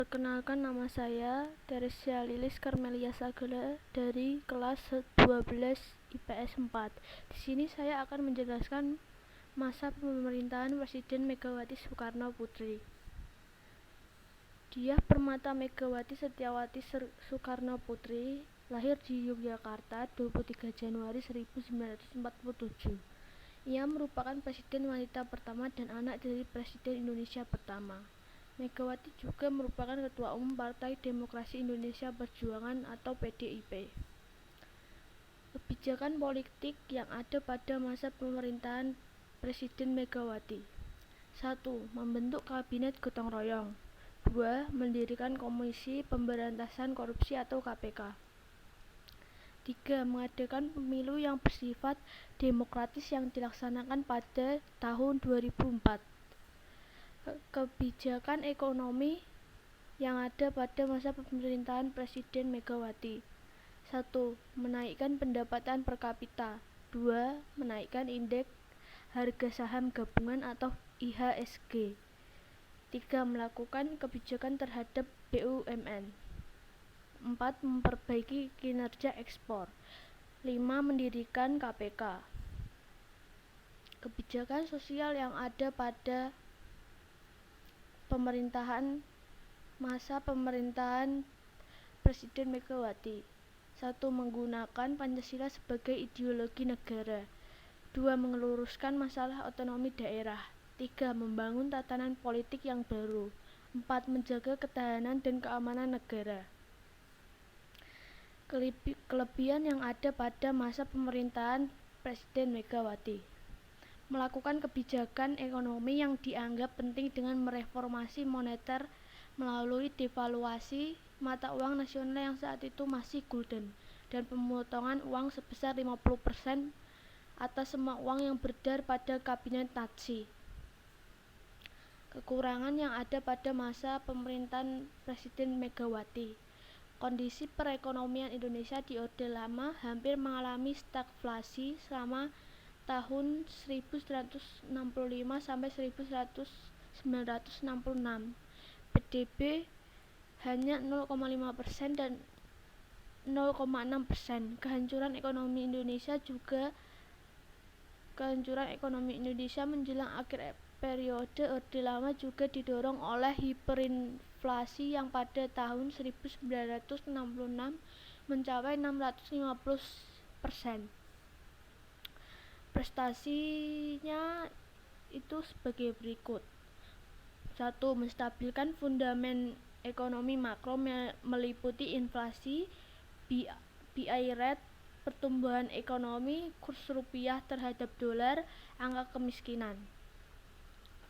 Perkenalkan, nama saya Teresia Lilis Karmelia Sagala dari kelas 12 IPS 4. Di sini saya akan menjelaskan masa pemerintahan Presiden Megawati Soekarno Putri. Diah Permata Megawati Setiawati Soekarno Putri lahir di Yogyakarta 23 Januari 1947. Ia merupakan presiden wanita pertama dan anak dari Presiden Indonesia pertama. Megawati juga merupakan Ketua Umum Partai Demokrasi Indonesia Perjuangan atau PDIP. Kebijakan politik yang ada pada masa pemerintahan Presiden Megawati. 1. Membentuk Kabinet Gotong Royong. 2. Mendirikan Komisi Pemberantasan Korupsi atau KPK. 3. Mengadakan pemilu yang bersifat demokratis yang dilaksanakan pada tahun 2004. Kebijakan ekonomi yang ada pada masa pemerintahan Presiden Megawati. 1. Menaikkan pendapatan per kapita. 2. Menaikkan indeks harga saham gabungan atau IHSG. 3. Melakukan kebijakan terhadap BUMN. 4. Memperbaiki kinerja ekspor. 5. Mendirikan KPK. Kebijakan sosial yang ada pada masa pemerintahan Presiden Megawati. 1. Menggunakan Pancasila sebagai ideologi negara. 2. Meluruskan masalah otonomi daerah. 3. Membangun tatanan politik yang baru. 4. Menjaga ketahanan dan keamanan negara. Kelebihan yang ada pada masa pemerintahan Presiden Megawati. Melakukan kebijakan ekonomi yang dianggap penting dengan mereformasi moneter melalui devaluasi mata uang nasional yang saat itu masih gulden dan pemotongan uang sebesar 50% atas semua uang yang beredar pada kabinet Natsi. Kekurangan yang ada pada masa pemerintahan Presiden Megawati. Kondisi perekonomian Indonesia di Orde Lama hampir mengalami stagflasi selama tahun 1965 sampai 1966. PDB hanya 0,5% dan 0,6%. Kehancuran ekonomi Indonesia menjelang akhir periode Orde Lama juga didorong oleh hiperinflasi yang pada tahun 1966 mencapai 650%. Prestasinya itu sebagai berikut. 1. Menstabilkan fundament ekonomi makro meliputi inflasi, BI rate, pertumbuhan ekonomi, kurs rupiah terhadap dolar, angka kemiskinan.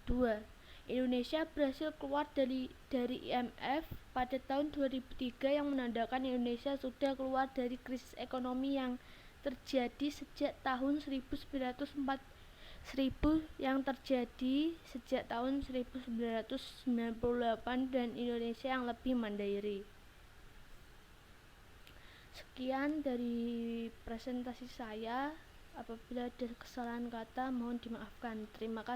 2. Indonesia berhasil keluar dari IMF pada tahun 2003 yang menandakan Indonesia sudah keluar dari krisis ekonomi yang terjadi sejak tahun 1998 dan Indonesia yang lebih mandiri. Sekian dari presentasi saya. Apabila ada kesalahan kata mohon dimaafkan. Terima kasih.